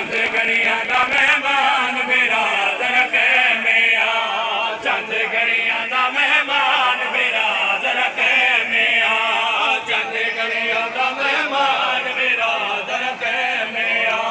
चंद घड़िया दा मेहमान मेरा जरा खैमे आ चंद घड़िया दा मेहमान मेरा जरा खैमे आ चंद घड़िया दा मेहमान मेरा जरा खैमे आ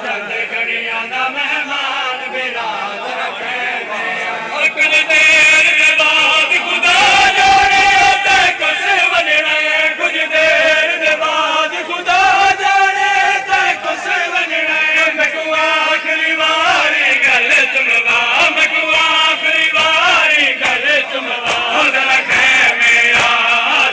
चंद घड़िया दा मेहमान मेरा जरा खैमे आ कुछ देर के बाद खुदा जाने ते कुछ बनना कुछ देर के बाद खुदा जाने ते कुछ बनना मैं को आखिरी बारी गल चुमवा मैं को आखिरी बारी गल चुमवा जरा खैमे आ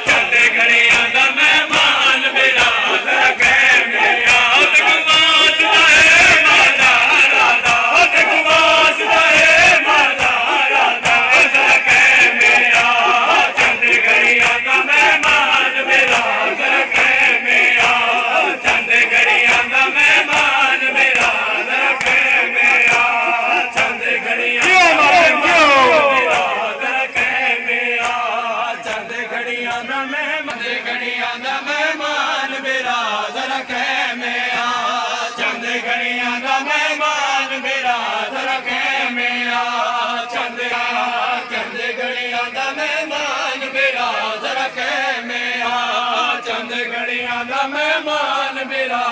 चंद घड़िया दा मेहमान मेरा जरा खैमे आ ते वासदा है मादा राधा ते वासदा है मादा राधा जरा खैमे आ चंद घड़िया दा मेहमान मेरा जरा खैमे आ चंद घड़िया दा मेहमान मेरा जरा खैमे आ चंद घड़िया मेरा जरा खैमे आ चंद घड़िया दा मेहमान घड़िया दा मेहमान मेरा जरा खैमे आ चंद घड़िया दा मेहमान मेरा जरा खैमे आ चंद घड़िया दा मेहमान मेरा जरा खैमे आ चंद घड़िया दा मेहमान मेरा